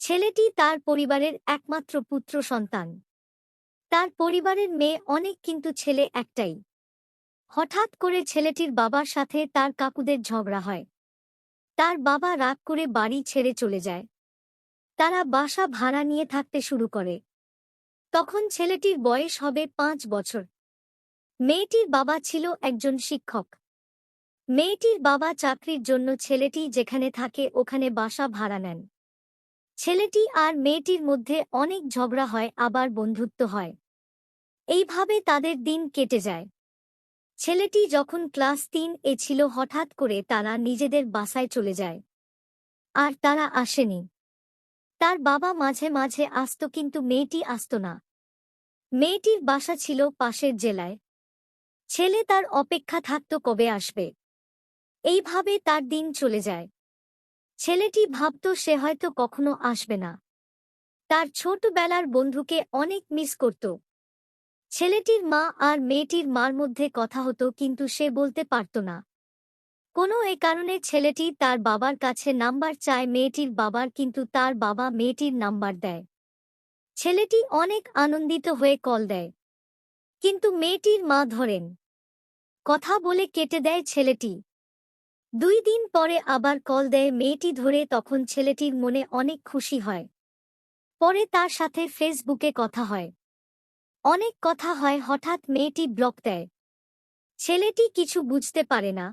ছেলেটি তার পরিবারের একমাত্র পুত্র সন্তান। তার পরিবারের মেয়ে অনেক কিন্তু ছেলে একটাই। হঠাৎ করে ছেলেটির বাবার সাথে তার কাকুদের ঝগড়া হয়। তার বাবা রাগ করে বাড়ি ছেড়ে চলে যায়। তারা বাসা ভাড়া নিয়ে থাকতে শুরু করে। তখন ছেলেটির বয়স হবে 5 বছর। মেয়েটির বাবা ছিল একজন শিক্ষক। মেয়েটির বাবা চাকরির জন্য ছেলেটি যেখানে থাকে ওখানে বাসা ভাড়া নেন। ছেলেটি আর মেয়েটির মধ্যে অনেক ঝগড়া হয়, আবার বন্ধুত্ব হয়। এইভাবে তাদের দিন কেটে যায়। ছেলেটি যখন ক্লাস 3 ছিল হঠাৎ করে তারা নিজেদের বাসায় চলে যায়। আর তারা আসেনি। তার বাবা মাঝে মাঝে আসত কিন্তু মেয়েটি আসত না। মেয়েটির বাসা ছিল পাশের জেলায়। ছেলে তার অপেক্ষা থাকত কবে আসবে। এইভাবে তার দিন চলে যায়। ছেলেটি ভাবত সে হয়তো কখনো আসবে না। তার ছোটবেলার বন্ধুকে অনেক মিস করত। ছেলেটির মা আর মেয়েটির মার মধ্যে কথা হতো কিন্তু সে বলতে পারত না। কোনো কারণে ছেলেটি তার বাবার কাছে নাম্বার চায় মেয়েটির বাবার, কিন্তু তার বাবা মেয়েটির নাম্বার দেয়। ছেলেটি অনেক আনন্দিত হয়ে কল দেয়, কিন্তু মেয়েটির মা ধরেন। কথা বলে কেটে দেয় ছেলেটি। 2 দিন পরে আবার কল দেয় মেয়েটি ধরে, তখন ছেলেটির মনে অনেক খুশি হয়। পরে তার সাথে ফেসবুকে কথা হয়। অনেক কথা হয়, হঠাৎ মেয়েটি ব্লক দেয়। ছেলেটি কিছু বুঝতে পারে না।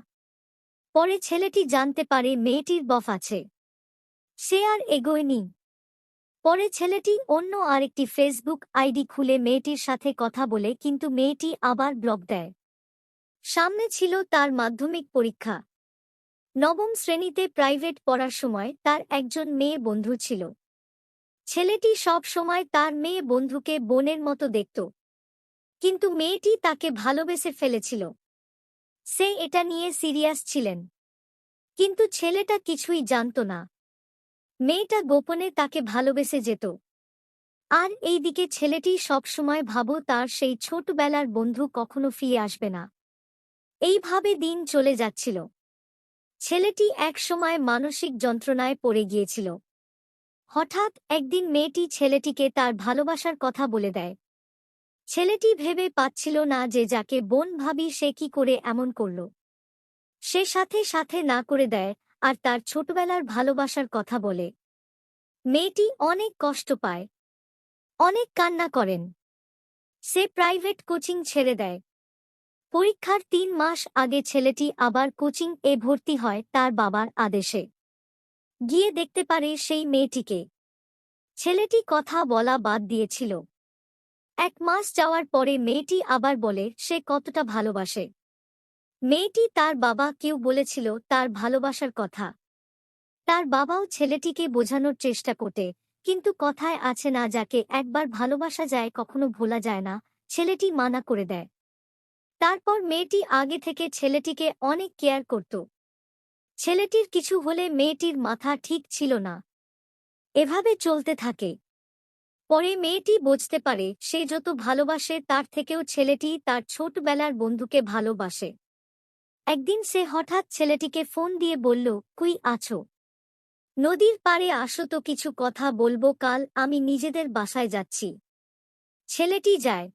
পরে ছেলেটি জানতে পারে মেয়েটির বফ আছে। সে আর এগোয়নি। পরে ছেলেটি অন্য আরেকটি ফেসবুক আইডি খুলে মেয়েটির সাথে কথা বলে, কিন্তু মেয়েটি আবার ব্লক দেয়। সামনে ছিল তার মাধ্যমিক পরীক্ষা। 9ম শ্রেণীতে প্রাইভেট পড়ার সময় তার একজন মেয়ে বন্ধু ছিল। ছেলেটি সব সময় তার মেয়ে বন্ধুকে বোনের মতো দেখত, কিন্তু মেয়েটি তাকে ভালোবেসে ফেলেছিল। সে এটা নিয়ে সিরিয়াস ছিলেন, কিন্তু ছেলেটা কিছুই জানত না। মেয়েটা গোপনে তাকে ভালোবেসে যেত। আর এইদিকে ছেলেটি সবসময় ভাবো তার সেই ছোটবেলার বন্ধু কখনো ফিরে আসবে না। এইভাবে দিন চলে যাচ্ছিল। ছেলেটি একসময় মানসিক যন্ত্রণায় পড়ে গিয়েছিল। হঠাৎ একদিন মেয়েটি ছেলেটিকে তার ভালোবাসার কথা বলে দেয়। ছেলেটি ভেবে পাচ্ছিল না যে যাকে বোন ভাবি সে কি করে এমন করল। সে সাথে সাথে না করে দেয় আর তার ছোটবেলার ভালোবাসার কথা বলে। মেয়েটি অনেক কষ্ট পায়, অনেক কান্না করেন। সে প্রাইভেট কোচিং ছেড়ে দেয়। পরীক্ষার 3 মাস আগে ছেলেটি আবার কোচিং ভর্তি হয় তার বাবার আদেশে। গিয়ে দেখতে পারে সেই মেয়েটিকে। ছেলেটি কথা বলা বাদ দিয়েছিল। 1 মাস যাওয়ার পরে মেয়েটি আবার বলে সে কতটা ভালোবাসে। মেয়েটি তার বাবা কেউ বলেছিল তার ভালোবাসার কথা। তার বাবাও ছেলেটিকে বোঝানোর চেষ্টা করতে, কিন্তু কথায় আছে না, যাকে একবার ভালোবাসা যায় কখনো ভোলা যায় না। ছেলেটি মানা করে দেয়। তারপর মেয়েটি আগে থেকে ছেলেটিকে অনেক কেয়ার করত। ছেলেটির কিছু হলে মেয়েটির মাথা ঠিক ছিল না। এভাবে চলতে থাকে। পরে মেয়েটি বুঝতে পারে সে যত ভালোবাসে তার থেকেও ছেলেটি তার ছোটবেলার বন্ধুকে ভালোবাসে। একদিন সে হঠাৎ ছেলেটিকে ফোন দিয়ে বলল, কই আছো? নদীর পাড়ে আসো তো, কিছু কথা বলবো। কাল আমি নিজেদের বাসায় যাচ্ছি। ছেলেটি যায়।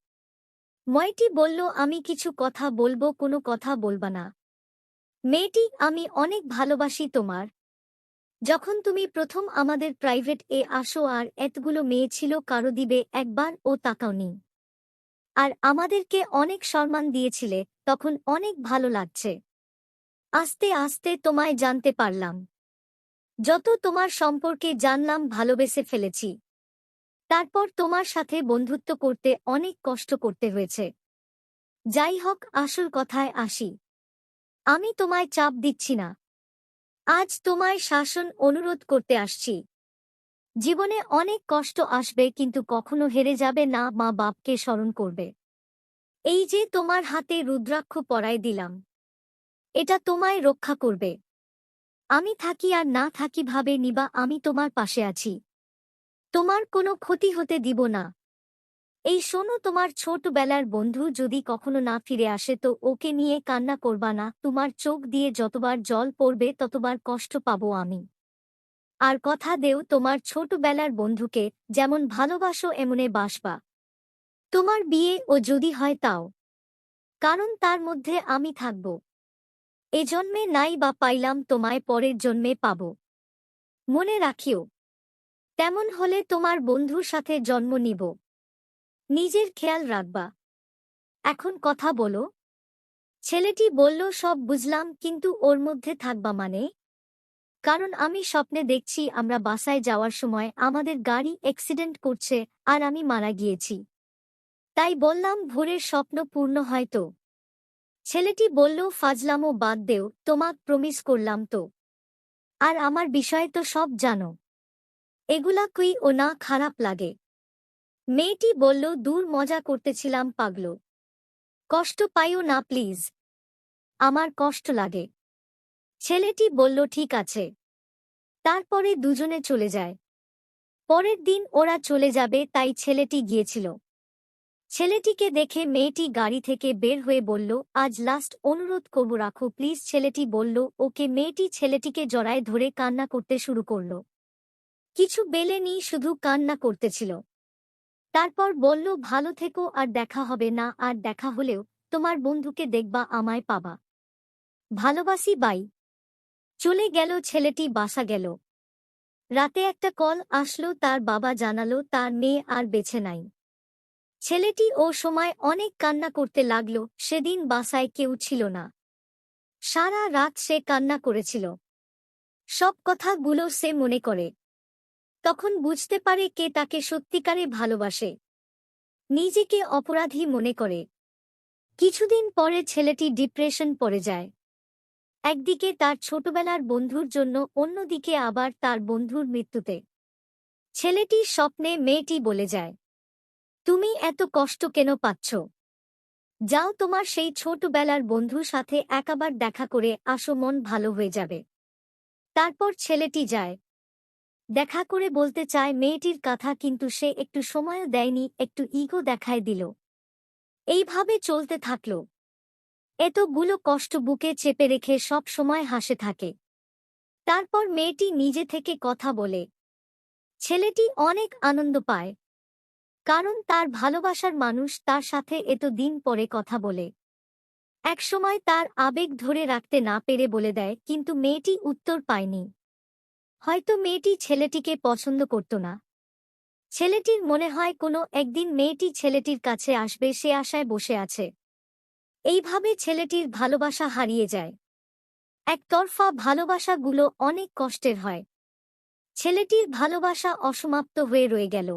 মেয়েটি বলল, আমি কিছু কথা বলবো। কোনো কথা বলবা না। মেয়েটি, আমি অনেক ভালোবাসি তোমার। যখন তুমি প্রথম আমাদের প্রাইভেট আসো আর এতগুলো মেয়ে ছিল, কারো দিবে একবার ও তাকাওনি। আর আমাদেরকে অনেক সম্মান দিয়েছিলে, তখন অনেক ভালো লাগছে। আস্তে আস্তে তোমায় জানতে পারলাম। যত তোমার সম্পর্কে জানলাম ভালোবেসে ফেলেছি। তারপর তোমার সাথে বন্ধুত্ব করতে অনেক কষ্ট করতে হয়েছে। যাই হোক, আসল কথায় আসি। আমি তোমায় চাপ দিচ্ছি না। আজ তোমায় শাসন অনুরোধ করতে আসছি। জীবনে অনেক কষ্ট আসবে, কিন্তু কখনো হেরে যাবে না। মা বাপকে স্মরণ করবে। এই যে তোমার হাতে রুদ্রাক্ষ পরায় দিলাম, এটা তোমায় রক্ষা করবে। আমি থাকি আর না থাকি ভাবে নিবা, আমি তোমার পাশে আছি। তোমার কোনো ক্ষতি হতে দিব না। এই শোনো, তোমার ছোটবেলার বন্ধু যদি কখনো না ফিরে আসে তো ওকে নিয়ে কান্না করবা না। তোমার চোখ দিয়ে যতবার জল পড়বে ততবার কষ্ট পাবো আমি। আর কথা দেও তোমার ছোটবেলার বন্ধুকে যেমন ভালোবাসো এমনে বাসবা। তোমার বিয়ে ও যদি হয় তাও, কারণ তার মধ্যে আমি থাকব। এ জন্মে নাই বা পাইলাম তোমায় পরের জন্মে পাব। মনে রাখিও, তেমন হলে তোমার বন্ধুর সাথে জন্ম নিব। নিজের খেয়াল রাখবা। এখন কথা বলো। ছেলেটি বলল, সব বুঝলাম, কিন্তু ওর মধ্যে থাকবা মানে? কারণ আমি স্বপ্নে দেখছি আমরা বাসায় যাওয়ার সময় আমাদের গাড়ি অ্যাক্সিডেন্ট করছে আর আমি মারা গিয়েছি। তাই বললাম ভোরের স্বপ্ন পূর্ণ হয় তো। ছেলেটি বলল, ফাজলামো বাদ দেও, তোমাক প্রমিস করলাম তো। আর আমার বিষয়ে তো সব জানো। এগুলা কই ও না খারাপ লাগে? মেয়েটি বলল, দূর, মজা করতেছিলাম পাগলো। কষ্ট পাইও না প্লিজ। আমার কষ্ট লাগে। ছেলেটি বলল, ঠিক আছে। তারপরে দুজনে চলে যায়। পরের দিন ওরা চলে যাবে তাই ছেলেটি গিয়েছিল। ছেলেটিকে দেখে মেয়েটি গাড়ি থেকে বের হয়ে বলল, আজ লাস্ট অনুরোধ করব, রাখো প্লিজ। ছেলেটি বলল, ওকে। মেয়েটি ছেলেটিকে জড়ায় ধরে কান্না করতে শুরু করল। কিছু বেলেনি, শুধু কান্না করতেছিল। তারপর বলল, ভালো থেকো, আর দেখা হবে না, আর দেখা হলেও তোমার বন্ধুকে দেখবা, আমায় পাবা। ভালোবাসি, বাই। চলে গেল ছেলেটি। বাসা গেল। রাতে একটা কল আসলো, তার বাবা জানালো তার মেয়ে আর বেঁচে নাই। ছেলেটি ও সময় অনেক কান্না করতে লাগল। সেদিন বাসায় কেউ ছিল না। সারা রাত সে কান্না করেছিল। সব কথাগুলো সে মনে করে। তখন বুঝতে পারে কে তাকে সত্যিকারে ভালোবাসে। নিজেকে অপরাধী মনে করে। কিছুদিন পরে ছেলেটি ডিপ্রেশন পড়ে যায়। একদিকে তার ছোটবেলার বন্ধুর জন্য, অন্যদিকে আবার তার বন্ধুর মৃত্যুতে। ছেলেটির স্বপ্নে মেয়েটি বলে যায়, তুমি এত কষ্ট কেন পাচ্ছ? যাও তোমার সেই ছোটবেলার বন্ধুর সাথে একবার দেখা করে আসো, মন ভালো হয়ে যাবে। তারপর ছেলেটি যায়। দেখা করে বলতে চায় মেয়েটির কথা, কিন্তু সে একটু সময়ও দেয়নি, একটু ইগো দেখায় দিল। এইভাবে চলতে থাকল। এতগুলো কষ্ট বুকে চেপে রেখে সব সময় হাসে থাকে। তারপর মেয়েটি নিজে থেকে কথা বলে। ছেলেটি অনেক আনন্দ পায়, কারণ তার ভালোবাসার মানুষ তার সাথে এত দিন পরে কথা বলে। একসময় তার আবেগ ধরে রাখতে না পেরে বলে দেয়, কিন্তু মেয়েটি উত্তর পায়নি। হয়তো মেয়েটি ছেলেটিকে পছন্দ করত না। ছেলেটির মনে হয় কোনো একদিন মেয়েটি ছেলেটির কাছে আসবে, সে আশায় বসে আছে। এইভাবে ছেলেটির ভালোবাসা হারিয়ে যায়। একতরফা ভালোবাসাগুলো অনেক কষ্টের হয়। ছেলেটির ভালোবাসা অসমাপ্ত হয়ে রয়ে গেল।